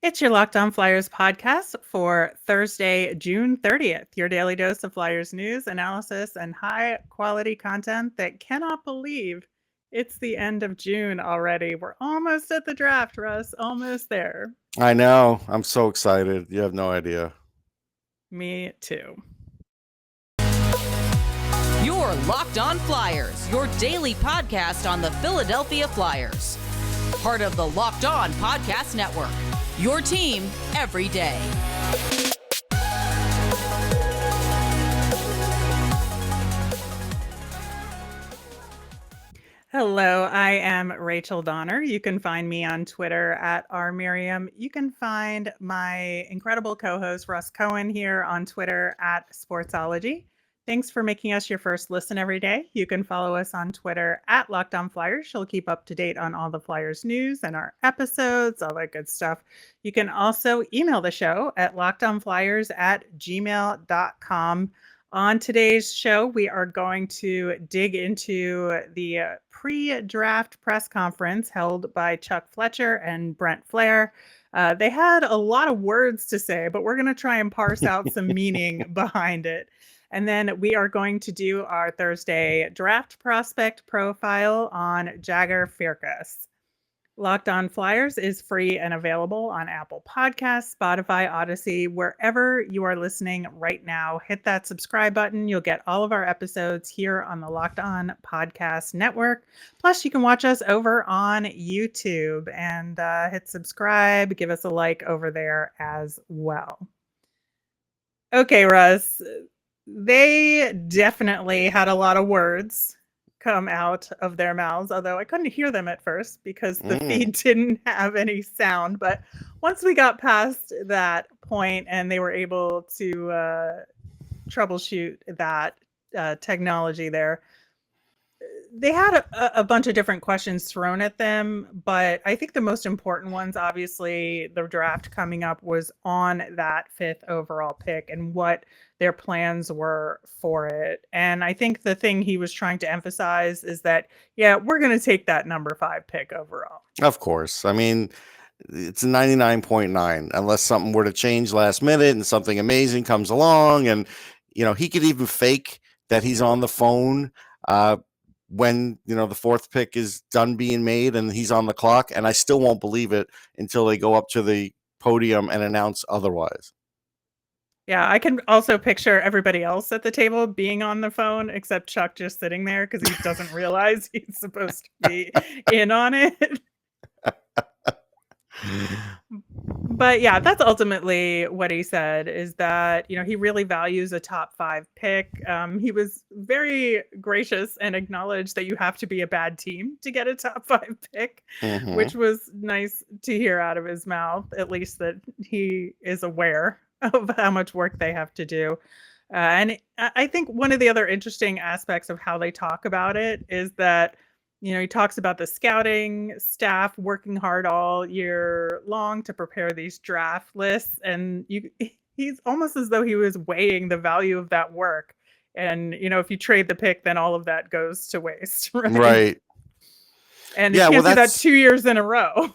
It's your Locked On Flyers podcast for Thursday, June 30th. Your daily dose of Flyers news, analysis, and high quality content that cannot believe it's the end of June already. We're almost at the draft, Russ. Almost there. I know. I'm so excited. You have no idea. Me too. Your Locked On Flyers, your daily podcast on the Philadelphia Flyers. Part of the Locked On Podcast Network. Your team every day. Hello, I am Rachel Donner. You can find me on Twitter at rmiriam. You can find my incredible co-host Russ Cohen here on Twitter at Sportsology. Thanks for making us your first listen every day. You can follow us on Twitter at Locked On Flyers. She'll keep up to date on all the Flyers news and our episodes, all that good stuff. You can also email the show at lockedonflyers@gmail.com. On today's show, we are going to dig into the pre-draft press conference held by Chuck Fletcher and Brent Flahr. They had a lot of words to say, but we're going to try and parse out some meaning behind it. And then we are going to do our Thursday draft prospect profile on Jagger Firkus. Locked On Flyers is free and available on Apple Podcasts, Spotify, Odyssey, wherever you are listening right now. Hit that subscribe button. You'll get all of our episodes here on the Locked On Podcast Network. Plus, you can watch us over on YouTube and hit subscribe. Give us a like over there as well. Okay, Russ. They definitely had a lot of words come out of their mouths, although I couldn't hear them at first because the feed didn't have any sound. But once we got past that point and they were able to troubleshoot that technology there, they had a bunch of different questions thrown at them, but I think the most important ones, obviously, the draft coming up was on that 5th overall pick and what their plans were for it. And I think the thing he was trying to emphasize is that, yeah, we're going to take that number 5 pick overall. Of course. I mean, it's a 99.9 unless something were to change last minute and something amazing comes along. And, you know, he could even fake that he's on the phone when, you know, the 4th pick is done being made and he's on the clock. And I still won't believe it until they go up to the podium and announce otherwise. Yeah, I can also picture everybody else at the table being on the phone, except Chuck just sitting there because he doesn't realize he's supposed to be in on it. But yeah, that's ultimately what he said, is that, you know, he really values a top 5 pick. He was very gracious and acknowledged that you have to be a bad team to get a top 5 pick, which was nice to hear out of his mouth, at least that he is aware of how much work they have to do. And I think one of the other interesting aspects of how they talk about it is that, you know, he talks about the scouting staff working hard all year long to prepare these draft lists. And he's almost as though he was weighing the value of that work. And, you know, if you trade the pick, then all of that goes to waste. Right. And you can't do that 2 years in a row.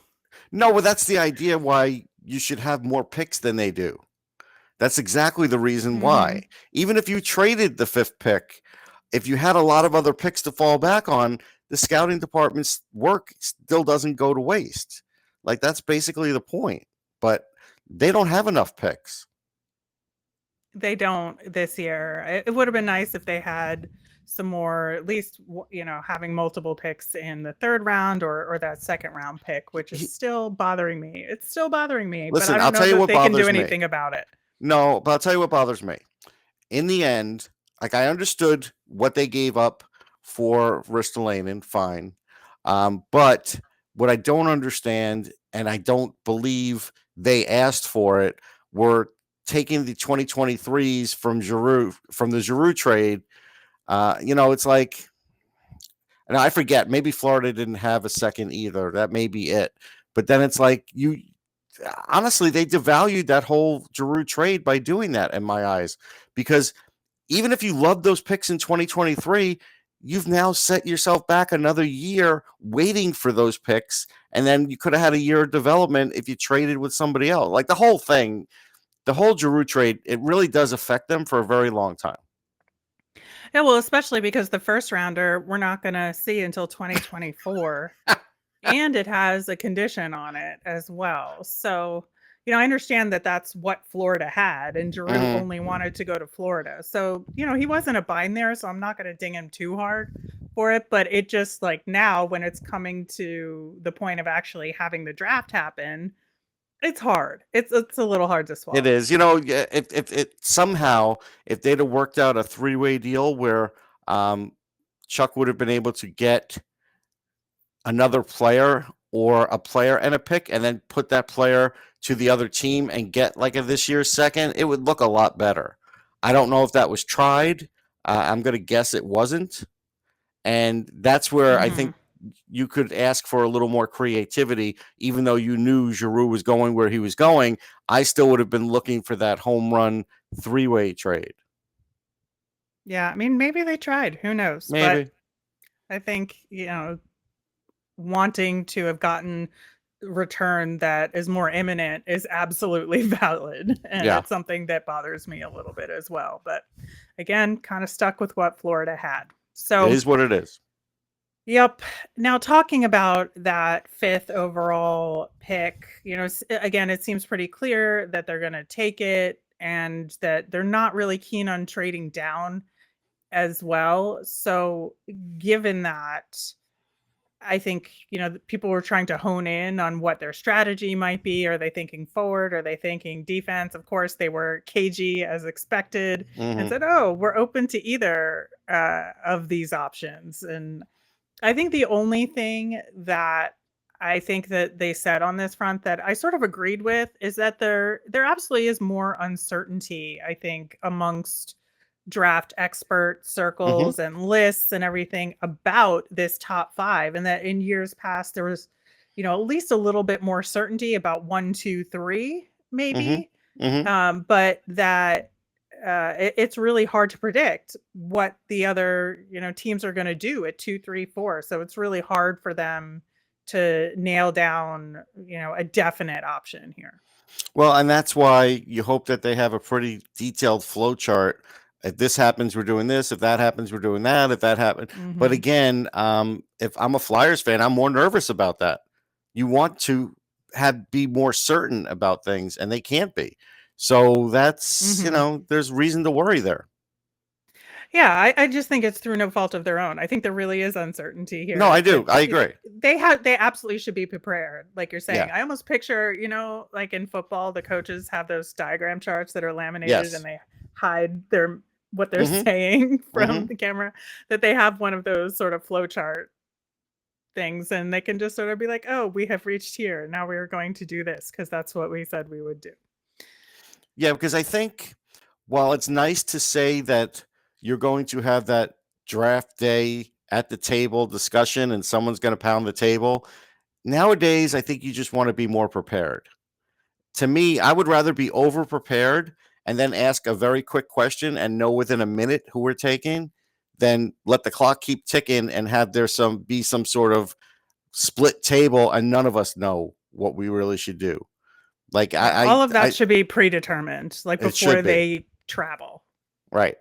No, well, that's the idea why you should have more picks than they do. That's exactly the reason why. Even if you traded the 5th pick, if you had a lot of other picks to fall back on, the scouting department's work still doesn't go to waste. Like, that's basically the point. But they don't have enough picks. They don't this year. It would have been nice if they had some more, at least, you know, having multiple picks in the 3rd round or that 2nd round pick, which is still bothering me. It's still bothering me. Listen, but I don't know if they can do anything about it. No, but I'll tell you what bothers me. In the end, like, I understood what they gave up for Ristolainen, fine. But what I don't understand, and I don't believe they asked for it, were taking the 2023s from the Giroux trade. You know, it's like, and I forget, maybe Florida didn't have a second either. That may be it. But then it's like, honestly, they devalued that whole Giroux trade by doing that in my eyes, because even if you love those picks in 2023, you've now set yourself back another year waiting for those picks. And then you could have had a year of development if you traded with somebody else. Like the whole thing, the whole Giroux trade, it really does affect them for a very long time. Yeah, well, especially because the first rounder we're not going to see until 2024. And it has a condition on it as well. So, I understand that that's what Florida had, and Giroux only wanted to go to Florida. So, he wasn't a bind there, so I'm not going to ding him too hard for it. But it just like now when it's coming to the point of actually having the draft happen, it's hard. It's a little hard to swallow. It is. If it somehow, if they'd have worked out a 3-way deal where Chuck would have been able to get another player or a player and a pick and then put that player to the other team and get like a this year's second, it would look a lot better. I don't know if that was tried. I'm going to guess it wasn't. And that's where I think you could ask for a little more creativity, even though you knew Giroux was going where he was going. I still would have been looking for that home run 3-way trade. Yeah, I mean, maybe they tried. Who knows? Maybe. But I think, wanting to have gotten return that is more imminent is absolutely valid. And it's something that bothers me a little bit as well. But again, kind of stuck with what Florida had. So it is what it is. Yep. Now, talking about that 5th overall pick, again, it seems pretty clear that they're going to take it and that they're not really keen on trading down as well. So given that, I think, people were trying to hone in on what their strategy might be. Are they thinking forward? Are they thinking defense? Of course, they were cagey as expected and said, oh, we're open to either of these options. And I think the only thing that I think that they said on this front that I sort of agreed with is that there absolutely is more uncertainty, I think, amongst draft expert circles and lists and everything about this top 5, and that in years past there was at least a little bit more certainty about 1, 2, 3 maybe, but that it's really hard to predict what the other teams are going to do at 2, 3, 4. So it's really hard for them to nail down a definite option here. Well, and that's why you hope that they have a pretty detailed flow chart. If this happens, we're doing this. If that happens, we're doing that. If that happened. But again, if I'm a Flyers fan, I'm more nervous about that. You want to be more certain about things, and they can't be. So that's, there's reason to worry there. Yeah, I just think it's through no fault of their own. I think there really is uncertainty here. No, I do. I agree. They absolutely should be prepared, like you're saying. I almost picture, like in football, the coaches have those diagram charts that are laminated and they hide what they're saying from the camera, that they have one of those sort of flow chart things, and they can just sort of be like, oh, we have reached here. Now we are going to do this because that's what we said we would do. Yeah, because I think while it's nice to say that you're going to have that draft day at the table discussion and someone's going to pound the table, nowadays I think you just want to be more prepared. To me, I would rather be over prepared and then ask a very quick question and know within a minute who we're taking than let the clock keep ticking and have there be some sort of split table and none of us know what we really should do. Like all of that should be predetermined, like before they travel. Right.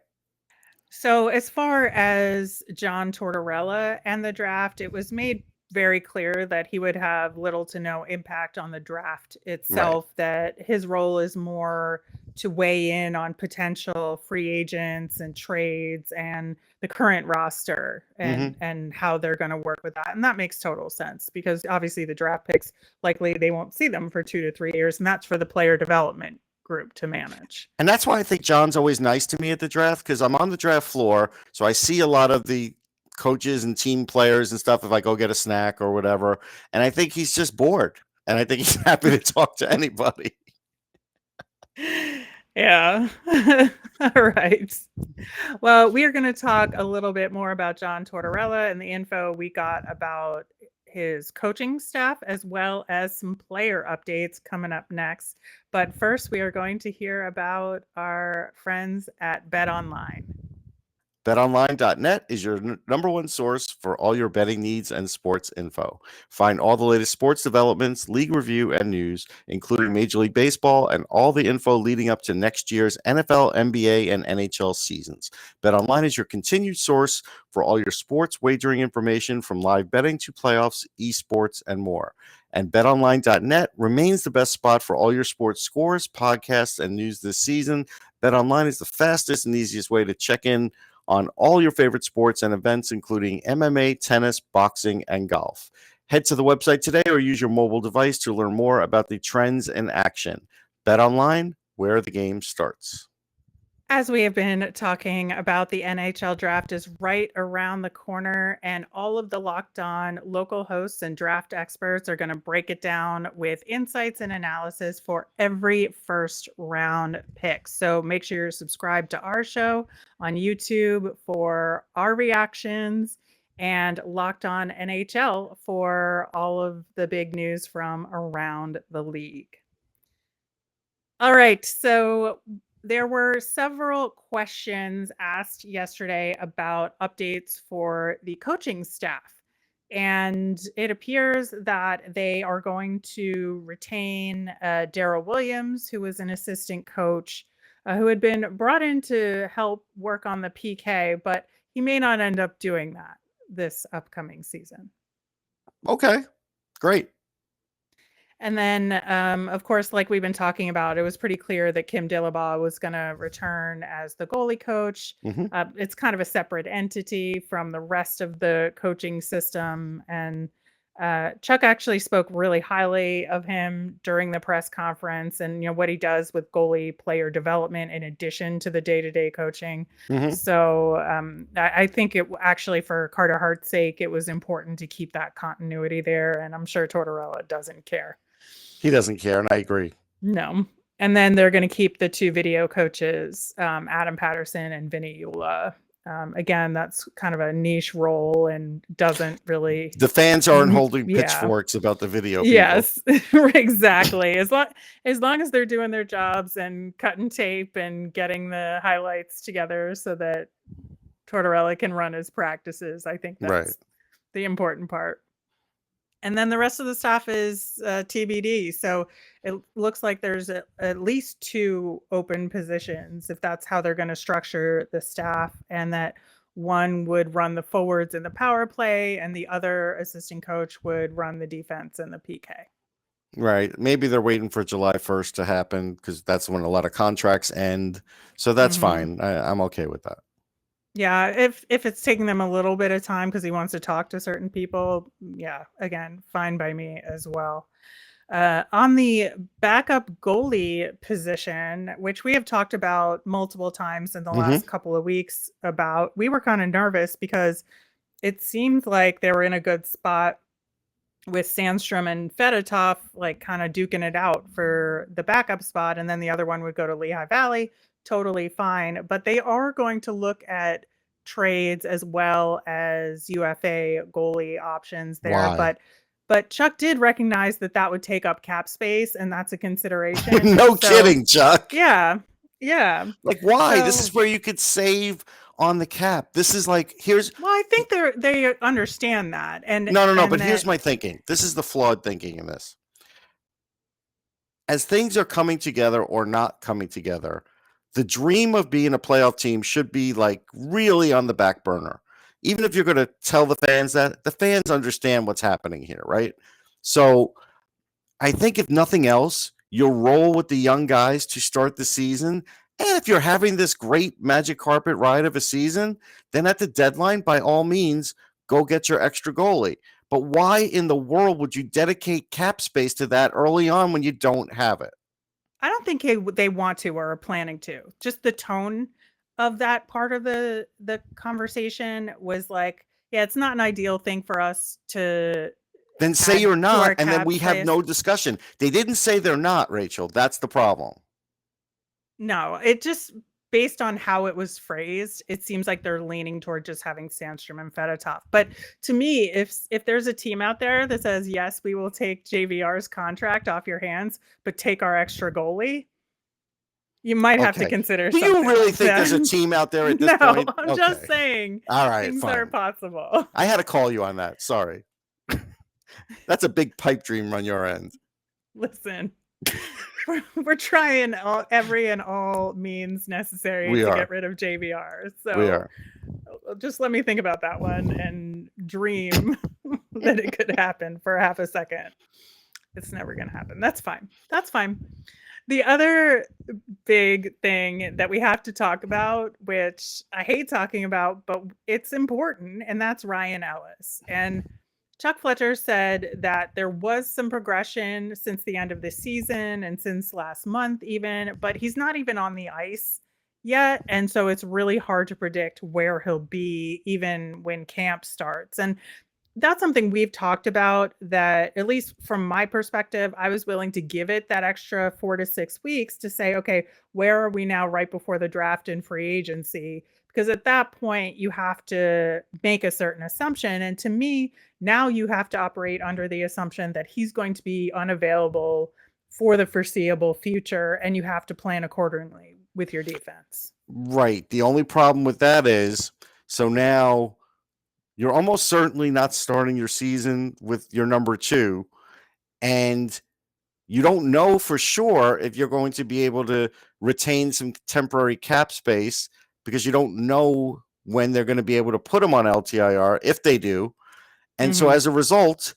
So as far as John Tortorella and the draft, it was made very clear that he would have little to no impact on the draft itself, that his role is more to weigh in on potential free agents and trades and the current roster and how they're going to work with that. And that makes total sense because obviously the draft picks, likely they won't see them for 2 to 3 years. And that's for the player development group to manage. And that's why I think John's always nice to me at the draft, because I'm on the draft floor. So I see a lot of the coaches and team players and stuff if I go get a snack or whatever. And I think he's just bored. And I think he's happy to talk to anybody. Yeah. All right. Well, we are going to talk a little bit more about John Tortorella and the info we got about his coaching staff, as well as some player updates coming up next. But first, we are going to hear about our friends at BetOnline. BetOnline.net is your number one source for all your betting needs and sports info. Find all the latest sports developments, league review, and news, including Major League Baseball and all the info leading up to next year's NFL, NBA, and NHL seasons. BetOnline is your continued source for all your sports wagering information from live betting to playoffs, esports, and more. And BetOnline.net remains the best spot for all your sports scores, podcasts, and news this season. BetOnline is the fastest and easiest way to check in on all your favorite sports and events, including MMA, tennis, boxing, and golf. Head to the website today or use your mobile device to learn more about the trends in action. BetOnline, where the game starts. As we have been talking about, the NHL draft is right around the corner, and all of the Locked On local hosts and draft experts are going to break it down with insights and analysis for every first round pick. So make sure you're subscribed to our show on YouTube for our reactions, and Locked On NHL for all of the big news from around the league. All right, so there were several questions asked yesterday about updates for the coaching staff. And it appears that they are going to retain Darryl Williams, who was an assistant coach who had been brought in to help work on the PK, but he may not end up doing that this upcoming season. Okay, great. And then, of course, like we've been talking about, it was pretty clear that Kim Dillabaugh was going to return as the goalie coach. It's kind of a separate entity from the rest of the coaching system. And Chuck actually spoke really highly of him during the press conference and, you know, what he does with goalie player development in addition to the day-to-day coaching. So I think it actually, for Carter Hart's sake, it was important to keep that continuity there. And I'm sure Tortorella doesn't care. He doesn't care, and I agree. No. And then they're going to keep the two video coaches, Adam Patterson and Vinny Eula. Again, that's kind of a niche role and doesn't really... The fans aren't holding pitchforks about the video people. Yes, exactly. As long as they're doing their jobs and cutting tape and getting the highlights together so that Tortorella can run his practices, I think that's the important part. And then the rest of the staff is TBD. So it looks like there's at least two open positions, if that's how they're going to structure the staff, and that one would run the forwards and the power play, and the other assistant coach would run the defense and the PK. Right. Maybe they're waiting for July 1st to happen because that's when a lot of contracts end. So that's fine. I'm okay with that. Yeah, if it's taking them a little bit of time because he wants to talk to certain people, yeah, again, fine by me as well. On the backup goalie position, which we have talked about multiple times in the last couple of weeks about, we were kind of nervous because it seemed like they were in a good spot with Sandstrom and Fedotov, like kind of duking it out for the backup spot. And then the other one would go to Lehigh Valley. Totally fine, but they are going to look at trades as well as UFA goalie options there. Why? But Chuck did recognize that would take up cap space, and that's a consideration. No kidding, Chuck. Yeah. Like, why? This is where you could save on the cap. This is like, here's... Well, I think they understand that. And No, but here's my thinking. This is the flawed thinking in this. As things are coming together or not coming together, the dream of being a playoff team should be like really on the back burner. Even if you're going to tell the fans that, the fans understand what's happening here, right? So I think if nothing else, you'll roll with the young guys to start the season. And if you're having this great magic carpet ride of a season, then at the deadline, by all means, go get your extra goalie. But why in the world would you dedicate cap space to that early on when you don't have it? I don't think they want to or are planning to. Just the tone of that part of the conversation was like, yeah, it's not an ideal thing for us to... Then say you're not, and then we have no discussion. They didn't say they're not, Rachel. That's the problem. No, it just, based on how it was phrased, it seems like they're leaning toward just having Sandstrom and Fedotov. But to me, if there's a team out there that says, yes, we will take JVR's contract off your hands, but take our extra goalie, You might have to Okay. consider Do something you really like think that. there's a team out there at this No, point? I'm just saying All right, things fine. are possible. I had to call you on that. Sorry. That's a big pipe dream on your end. Listen, we're trying every and all means necessary We to are. get rid of JVR. So We are. just let me think about that one and dream that it could happen for half a second. It's never going to happen. That's fine. That's fine. The other big thing that we have to talk about, which I hate talking about, but it's important, and that's Ryan Ellis. And Chuck Fletcher said that there was some progression since the end of the season and since last month even, but he's not even on the ice yet. And so it's really hard to predict where he'll be even when camp starts. And that's something we've talked about, that at least from my perspective, I was willing to give it that extra 4 to 6 weeks to say, okay, where are we now right before the draft and free agency? Because at that point, you have to make a certain assumption. And to me, now you have to operate under the assumption that he's going to be unavailable for the foreseeable future, and you have to plan accordingly with your defense. Right. The only problem with that is, so now you're almost certainly not starting your season with your number 2, and you don't know for sure if you're going to be able to retain some temporary cap space, because you don't know when they're going to be able to put them on LTIR, if they do. And so as a result,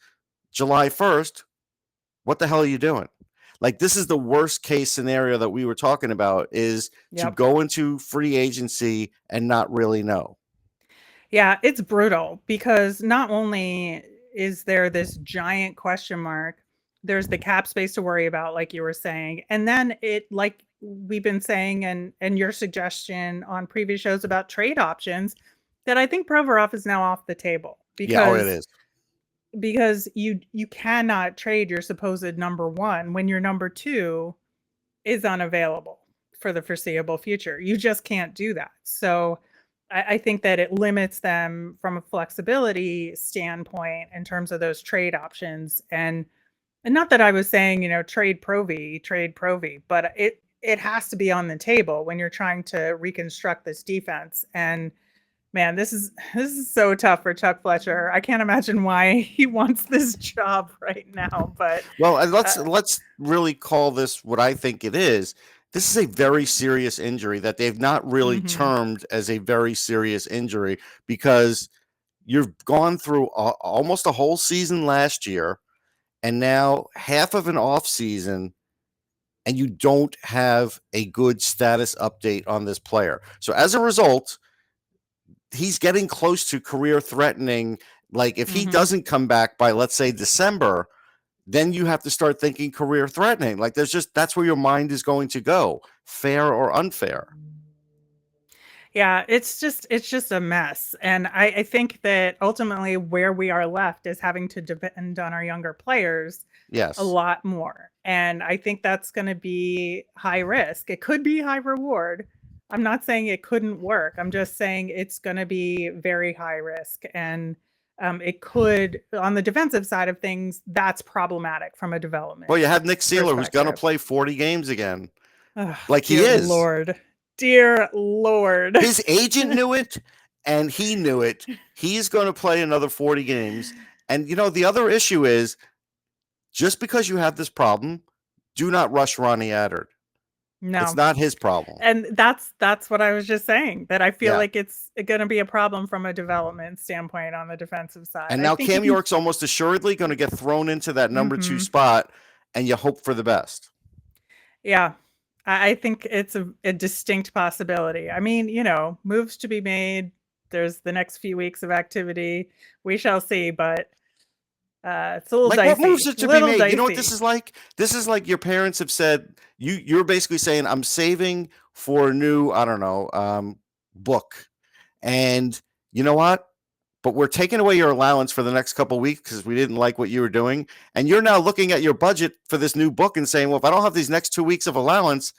July 1st, what the hell are you doing? Like, this is the worst case scenario that we were talking about, is to go into free agency and not really know. Yeah, it's brutal, because not only is there this giant question mark, there's the cap space to worry about, like you were saying. And then like we've been saying, and your suggestion on previous shows about trade options, that I think Provorov is now off the table. Because, it is. Because you cannot trade your supposed number 1 when your number 2 is unavailable for the foreseeable future. You just can't do that. So I think that it limits them from a flexibility standpoint in terms of those trade options. And not that I was saying, trade Provy, but it has to be on the table when you're trying to reconstruct this defense. And man, this is so tough for Chuck Fletcher. I can't imagine why he wants this job right now. But well, let's really call this what I think it is. This is a very serious injury that they've not really termed as a very serious injury, because you've gone through almost a whole season last year, and now half of an off season, and you don't have a good status update on this player. So as a result, he's getting close to career threatening. Like, if he doesn't come back by, let's say, December, then you have to start thinking career threatening. Like, that's where your mind is going to go, fair or unfair. Yeah, it's just a mess. And I think that ultimately where we are left is having to depend on our younger players a lot more. And I think that's going to be high risk. It could be high reward. I'm not saying it couldn't work. I'm just saying it's going to be very high risk. And it could, on the defensive side of things, that's problematic from a development. Well, you have Nick Seeler, who's going to play 40 games again. Like, he dear is. Lord. Dear Lord. His agent knew it, and he knew it. He's going to play another 40 games. And, the other issue is, just because you have this problem, do not rush Ronnie Attard. No, it's not his problem. And that's what I was just saying, that I feel like it's going to be a problem from a development standpoint on the defensive side. And now Cam York's almost assuredly going to get thrown into that number 2 spot, and you hope for the best. Yeah, I think it's a distinct possibility. I mean, moves to be made. There's the next few weeks of activity. We shall see, but it's a little dicey. What moves are to be made? Dicey. You know what this is like? This is like your parents have said, you're basically saying, I'm saving for a new, I don't know, book. And you know what? But we're taking away your allowance for the next couple of weeks because we didn't like what you were doing. And you're now looking at your budget for this new book and saying, well, if I don't have these next 2 weeks of allowance,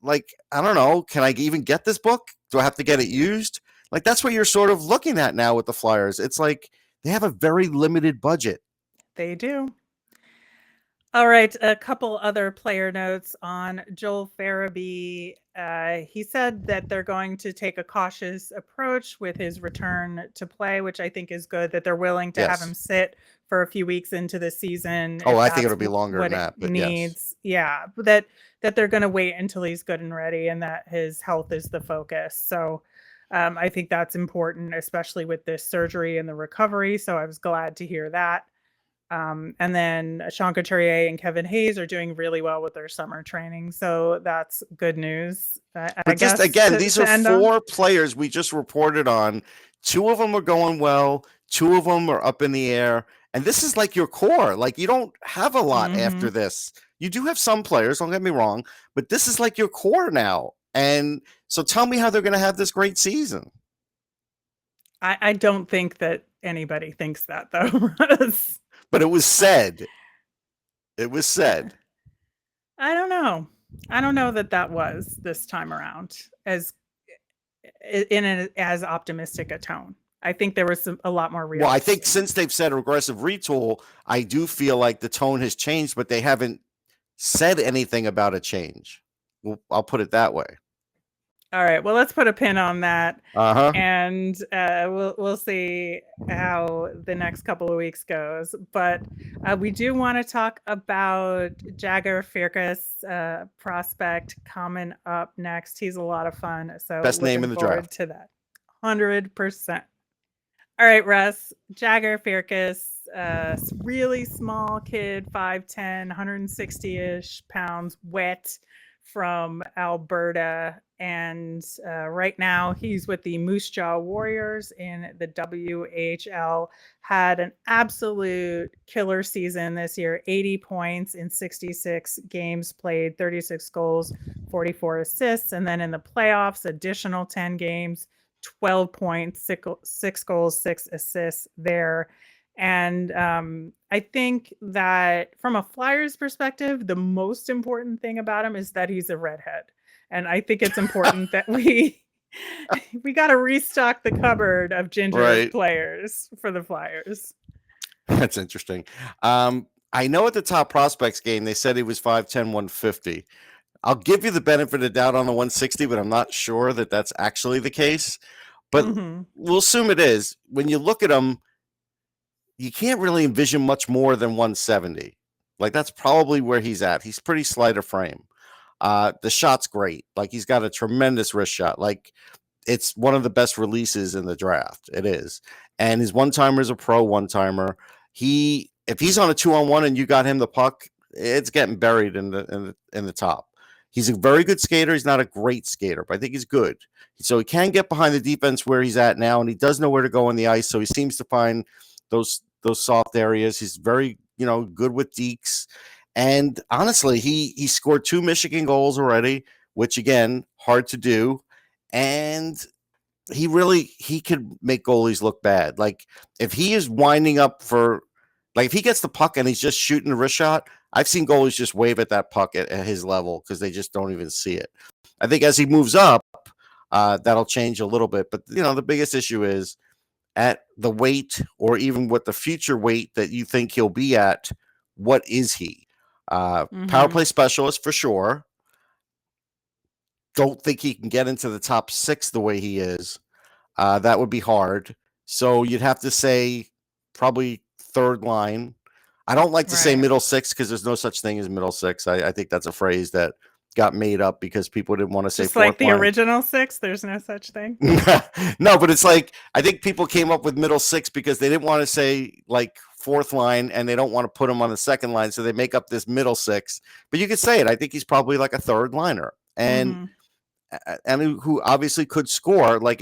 like, I don't know, can I even get this book? Do I have to get it used? Like, that's what you're sort of looking at now with the Flyers. It's like they have a very limited budget. They do. All right, a couple other player notes on Joel Farabee. He said that they're going to take a cautious approach with his return to play, which I think is good, that they're willing to have him Yes. sit for a few weeks into the season Oh, if I think that's it'll be longer what than it that, but yes. needs. Yeah, that they're going to wait until he's good and ready and that his health is the focus. So I think that's important, especially with this surgery and the recovery. So I was glad to hear that. And then Sean Couturier and Kevin Hayes are doing really well with their summer training. So that's good news, I But just guess, again, these are to end on. 4 players we just reported on. 2 of them are going well, 2 of them are up in the air, and this is like your core. Like, you don't have a lot after this. You do have some players, don't get me wrong, but this is like your core now. And so tell me how they're going to have this great season. I don't think that anybody thinks that, though, Russ. But it was said. It was said. I don't know. I don't know that was this time around as as optimistic a tone. I think there was a lot more real. Well, I think since they've said aggressive retool, I do feel like the tone has changed, but they haven't said anything about a change. Well, I'll put it that way. All right. Well, let's put a pin on that, Uh-huh. and we'll see how the next couple of weeks goes. But we do want to talk about Jagger Firkus, prospect, coming up next. He's a lot of fun. So Best name in the forward draft. to that. 100%. All right, Russ. Jagger Firkus, really small kid, 5'10", 160-ish pounds, wet, from Alberta. And right now he's with the Moose Jaw Warriors in the WHL. Had an absolute killer season this year, 80 points in 66 games played, 36 goals, 44 assists. And then in the playoffs, additional 10 games, 12 points, 6 goals, 6 assists there. And I think that from a Flyers perspective, the most important thing about him is that he's a redhead. And I think it's important that we got to restock the cupboard of ginger players for the Flyers. That's interesting. I know at the top prospects game, they said he was 5'10", 150. I'll give you the benefit of the doubt on the 160, but I'm not sure that that's actually the case. But we'll assume it is. When you look at him, you can't really envision much more than 170. Like, that's probably where he's at. He's pretty slight of frame. The shot's great. Like, he's got a tremendous wrist shot. Like, it's one of the best releases in the draft. It is. And his one-timer is a pro one-timer. If he's on a 2-on-1 and you got him the puck, it's getting buried in the top. He's a very good skater. He's not a great skater, but I think he's good. So he can get behind the defense where he's at now, and he does know where to go on the ice. So he seems to find those soft areas. He's very, good with dekes. And honestly, he scored 2 Michigan goals already, which again, hard to do. And he could make goalies look bad. Like, if he is winding up if he gets the puck and he's just shooting a wrist shot, I've seen goalies just wave at that puck at his level because they just don't even see it. I think as he moves up, that'll change a little bit. But, the biggest issue is at the weight, or even what the future weight that you think he'll be at, what is he? Power play specialist for sure. Don't think he can get into the top 6 the way he is. That would be hard. So you'd have to say probably third line. I don't like to say middle 6 because there's no such thing as middle 6. I think that's a phrase that got made up because people didn't want to say just fourth like the line. original 6. There's no such thing. No, but it's like, I think people came up with middle 6 because they didn't want to say like fourth line, and they don't want to put him on the second line, so they make up this middle 6. But you could say it. I think he's probably like a third liner, and who obviously could score. Like,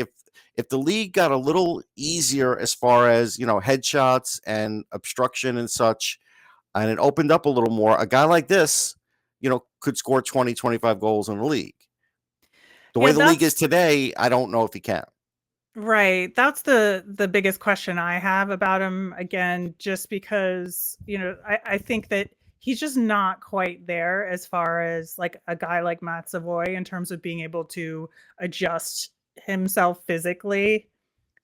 if the league got a little easier as far as headshots and obstruction and such, and it opened up a little more, a guy like this, could score 20, 25 goals in the league. The way the league is today, I don't know if he can. Right. That's the biggest question I have about him, again, just because, I think that he's just not quite there as far as like a guy like Matt Savoy in terms of being able to adjust himself physically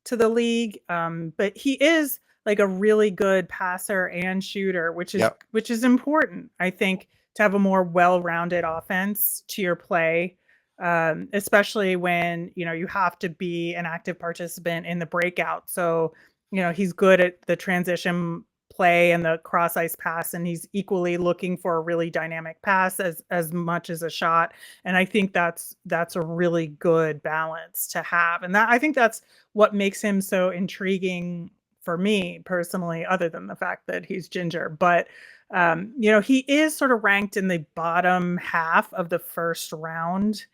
to the league. But he is like a really good passer and shooter, which is important, I think, to have a more well-rounded offense to your play, especially when you have to be an active participant in the breakout. So he's good at the transition play and the cross ice pass, and he's equally looking for a really dynamic pass as much as a shot. And I think that's a really good balance to have, and I think that's what makes him so intriguing for me personally, other than the fact that he's ginger. But he is sort of ranked in the bottom half of the first round.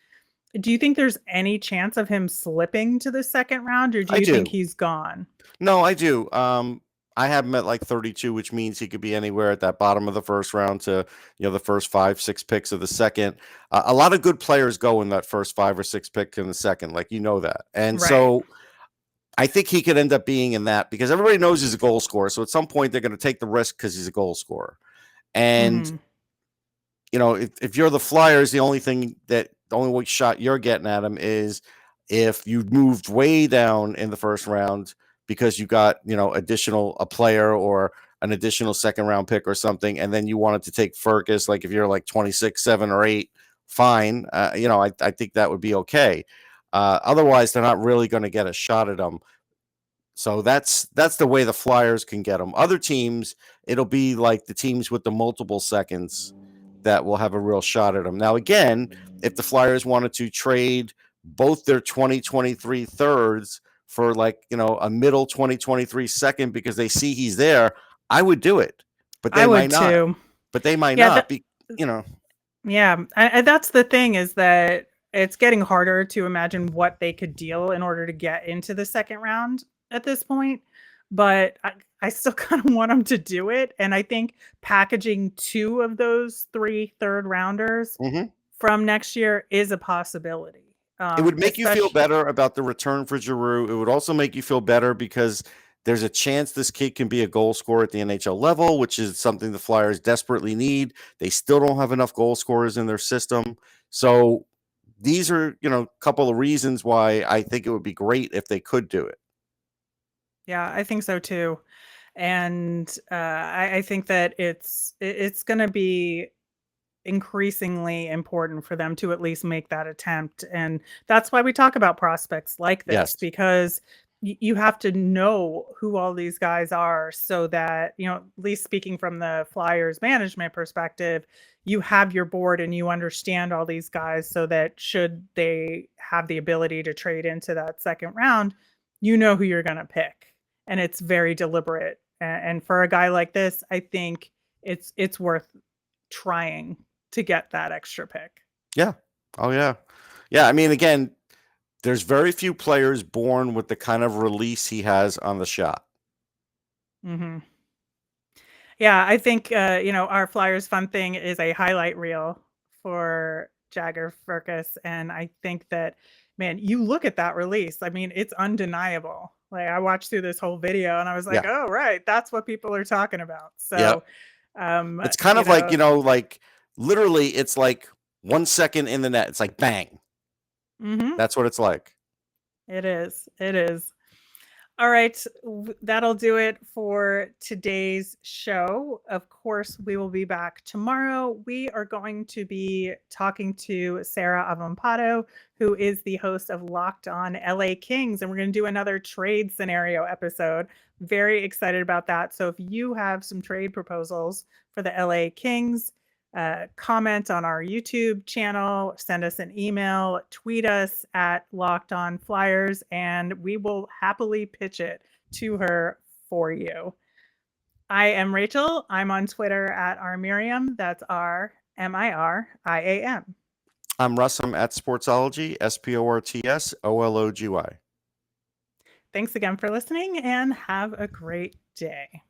Do you think there's any chance of him slipping to the second round, or do you think he's gone? No, I do. I have him at like 32, which means he could be anywhere at that bottom of the first round to, the first 5-6 picks of the second. A lot of good players go in that first 5 or 6 pick in the second, like that. And so I think he could end up being in that because everybody knows he's a goal scorer. So at some point they're going to take the risk because he's a goal scorer. And if you're the Flyers, the only shot you're getting at him is if you moved way down in the first round because you got, a player or an additional second round pick or something, and then you wanted to take Firkus, like if you're like 26, 7 or 8, fine. I think that would be okay. Otherwise, they're not really going to get a shot at him. So that's the way the Flyers can get him. Other teams, it'll be like the teams with the multiple seconds that will have a real shot at him. Now, again, if the Flyers wanted to trade both their 2023 thirds for a middle 2023 second because they see he's there, I would do it. But they might not. Too. But they might not be, Yeah, that's the thing, is that it's getting harder to imagine what they could deal in order to get into the second round at this point. But I still kind of want them to do it. And I think packaging 2 of those 3 third rounders from next year is a possibility. It would make you feel better about the return for Giroux. It would also make you feel better because there's a chance this kid can be a goal scorer at the NHL level, which is something the Flyers desperately need. They still don't have enough goal scorers in their system. So these are, a couple of reasons why I think it would be great if they could do it. Yeah, I think so too. And I think that it's going to be increasingly important for them to at least make that attempt. And that's why we talk about prospects like this, because you have to know who all these guys are so that, at least speaking from the Flyers management perspective, you have your board and you understand all these guys so that should they have the ability to trade into that second round, who you're going to pick. And it's very deliberate. And for a guy like this, I think it's worth trying to get that extra pick. Yeah. Oh, yeah. Yeah. I mean, again, there's very few players born with the kind of release he has on the shot. Mm-hmm. Yeah, I think, our Flyers fun thing is a highlight reel for Jagger Firkus. And I think that, man, you look at that release. I mean, it's undeniable. Like, I watched through this whole video and I was like, oh, right, that's what people are talking about. So it's kind of like, literally, it's like 1 second in the net. It's like bang. That's what it's like. It is. All right. That'll do it for today's show. Of course, we will be back tomorrow. We are going to be talking to Sarah Avampato, who is the host of Locked On LA Kings. And we're going to do another trade scenario episode. Very excited about that. So if you have some trade proposals for the LA Kings, comment on our YouTube channel, send us an email, tweet us at Locked On Flyers, and we will happily pitch it to her for you. I am Rachel. I'm on Twitter at rmiriam. That's RMIRIAM. I'm Russ. I'm at Sportsology, SPORTSOLOGY. Thanks again for listening and have a great day.